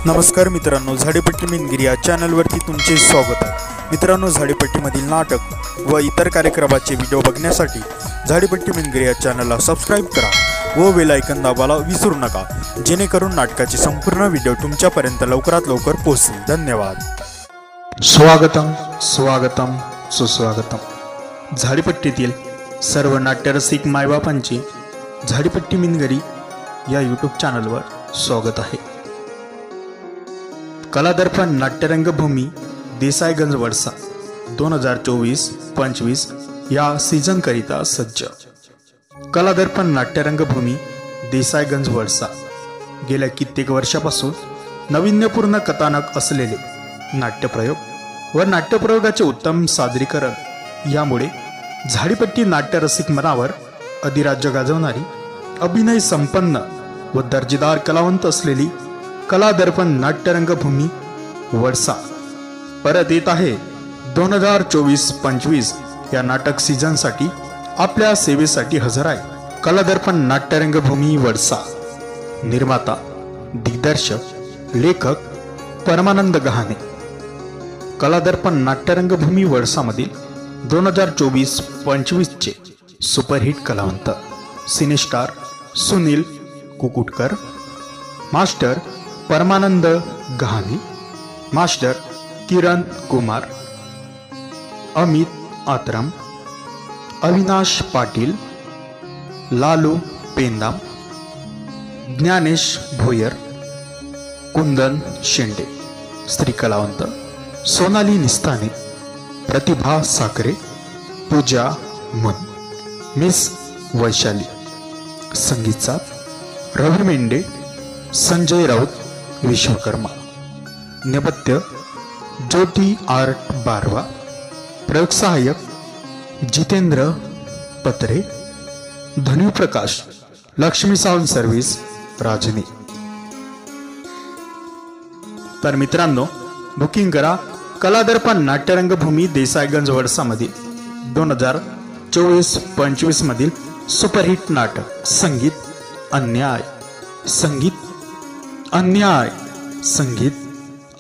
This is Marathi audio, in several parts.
नमस्कार मित्रांनो, झाडीपट्टी मिनगिरी या चॅनलवरती तुमचे स्वागत आहे। मित्रांनो, झाडीपट्टीमधील नाटक व इतर कार्यक्रमाचे व्हिडिओ बघण्यासाठी झाडीपट्टी मिनगिरी या चॅनलला सबस्क्राईब करा व बेल आयकॉन दाबायला विसरू नका, जेणेकरून नाटकाचे संपूर्ण व्हिडिओ तुमच्यापर्यंत लवकरात लवकर पोहोचतील। धन्यवाद। स्वागतम स्वागतम सुस्वागतम। झाडीपट्टीतील सर्व नाट्यरसिक मायबापांचे झाडीपट्टी मिनगिरी या यूट्यूब चॅनलवर स्वागत आहे। कलादर्पण नाट्यरंगभूमी देसाईगंज वडसा 2024-25 या सीझन करिता सज्ज। कलादर्पण नाट्यरंगभूमी देसाईगंज वडसा गेल्या कित्येक वर्षापासून नाविन्यपूर्ण कथानक असलेले नाट्यप्रयोग व नाट्यप्रयोगाचे उत्तम सादरीकरण यामुळे झाडीपट्टी नाट्यरसिक मनावर अधिराज्य गाजवणारी अभिनय संपन्न व दर्जेदार कलावंत असलेली कलादर्पण नाट्यरंगभूमी वडसा परत येत आहे। 2024-25 या नाटक सीझनसाठी आपल्या सेवेसाठी हजर आहे। कलादर्पण नाट्यरंगभूमी वडसा निर्माता दिग्दर्शक लेखक परमानंद गहाणे। कलादर्पण नाट्यरंगभूमी वडसामधील 2024-25 चे सुपरहिट कलावंत सिनेस्टार सुनील कुकुटकर, मास्टर परमानंद गहाणे, मास्टर किरण कुमार, अमित आत्रम, अविनाश पाटील, लालू पेंदाम, ज्ञानेश भोयर, कुंदन शेंडे। स्त्री कलावंत सोनाली निस्ताने, प्रतिभा साखरे, पूजा मुन, मिस वैशाली। संगीतचा रवी मेंढे, संजय राऊत, विश्वकर्मा। नेपथ्य ज्योती आर्ट बारवा, प्रयोग सहाय्यक जितेंद्र पत्रे, धनु प्रकाश, लक्ष्मी साउंड सर्व्हिस राजनी। तर मित्रांनो, बुकिंग करा कलादर्पण नाट्यरंगभूमी देसाईगंज वडसा मधील 2024-25 मधील सुपरहिट नाटक संगीत अन्याय, संगीत अन्याय, संगीत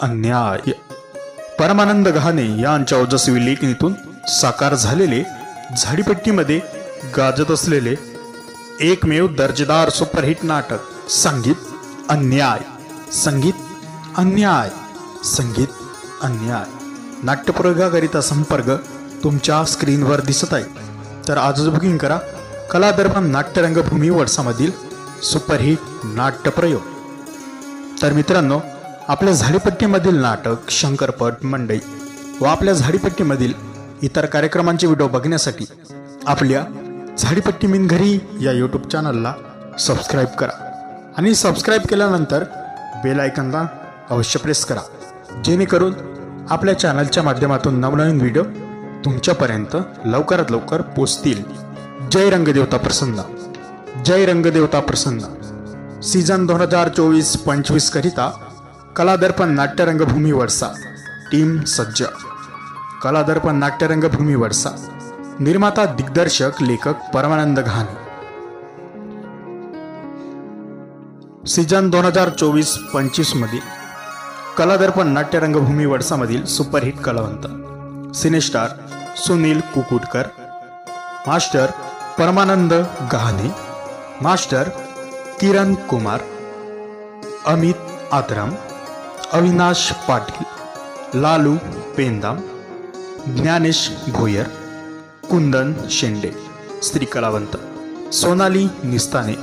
अन्याय। परमानंद गहाणे यांच्या ओजस्वी लेखणीतून साकार झालेले झाडीपट्टीमध्ये गाजत असलेले एकमेव दर्जेदार सुपरहिट नाटक संगीत अन्याय, संगीत अन्याय, संगीत अन्याय। नाट्यप्रयोगाकरिता संपर्क तुमच्या स्क्रीनवर दिसत आहे। तर आजच बुकिंग करा कलादर्पण नाट्यरंगभूमी वडसामधील सुपरहिट नाट्यप्रयोग। तर मित्रांनो, आपल्या झाडीपट्टीमधील नाटक, शंकरपट मंडई व आपल्या झाडीपट्टीमधील इतर कार्यक्रमांचे व्हिडिओ बघण्यासाठी आपल्या झाडीपट्टी मिनगिरी या यूट्यूब चॅनलला सबस्क्राईब करा आणि सबस्क्राईब केल्यानंतर बेल आयकॉनला अवश्य प्रेस करा, जेणेकरून आपल्या चॅनलच्या माध्यमातून नवनवीन व्हिडिओ तुमच्यापर्यंत लवकरात लवकर पोहोचतील। जय रंगदेवता प्रसन्न, जय रंगदेवता प्रसन्न। सीझन 2024-25 करिता कलादर्पण नाट्यरंगभूमी वडसा टीम सज्ज। कलादर्पण नाट्यरंगभूमी वडसा निर्माता दिग्दर्शक लेखक परमानंद गहाणे। सीझन 2024-25 मधील कलादर्पण नाट्यरंगभूमी वडसा मधील सुपरहिट कलावंत सिनेस्टार सुनील कुकुटकर, मास्टर परमानंद गहाणे, मास्टर किरण कुमार, अमित आत्रम, अविनाश पाटील, लालू पेंदाम, ज्ञानेश भोयर, कुंदन शेंडे। स्त्री कलावंत सोनाली निस्ताने,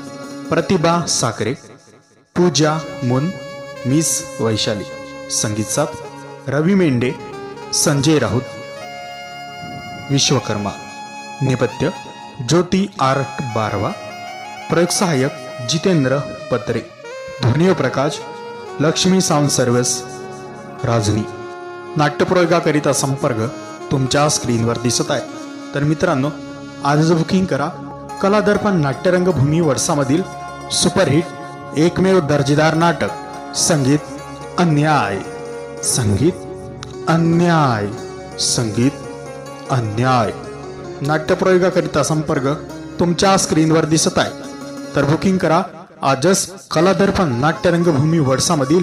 प्रतिभा साखरे, पूजा मुन, मिस वैशाली। संगीतचा रवी मेंढे, संजय राऊत, विश्वकर्मा। नेपथ्य ज्योती आर्ट बारवा, प्रयोग सहाय्यक जितेंद्र पत्रे, धनु प्रकाश, लक्ष्मी साउंड सर्व्हिस राजनी। नाट्यप्रयोगाकरिता संपर्क तुमच्या स्क्रीनवर दिसत आहे। तर मित्रांनो, आजच बुकिंग करा कलादर्पण नाट्यरंगभूमी वडसामधील सुपरहिट एकमेव दर्जेदार नाटक संगीत अन्याय, संगीत अन्याय, संगीत अन्याय। नाट्यप्रयोगाकरिता संपर्क तुमच्या स्क्रीनवर दिसत आहे। तर बुकिंग करा आजच कलादर्पण नाट्यरंगभूमी वडसामधील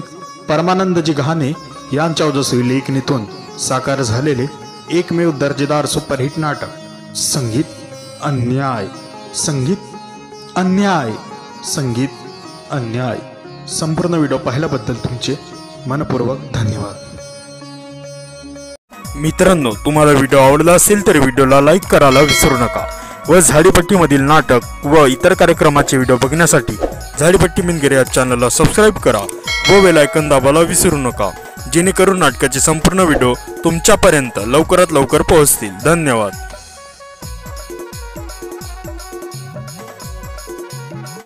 परमानंदजी घाणे यांच्या ओजस्वी लेखणीतून साकार झालेले एकमेव दर्जेदार सुपरहिट नाटक संगीत अन्याय, संगीत अन्याय, संगीत अन्याय। संपूर्ण व्हिडिओ पाहिल्याबद्दल तुमचे मनपूर्वक धन्यवाद। मित्रांनो, तुम्हाला व्हिडिओ आवडला असेल तर व्हिडिओला लाईक करायला विसरू नका व झाडीपट्टीमधील नाटक व इतर कार्यक्रमाचे व्हिडिओ बघण्यासाठी झाडीपट्टी मिनगिरे या चॅनलला सबस्क्राईब करा व बेल आयकॉन दाबायला विसरू नका, जेणेकरून नाटकाचे संपूर्ण व्हिडिओ तुमच्यापर्यंत लवकरात लवकर पोहोचतील। धन्यवाद।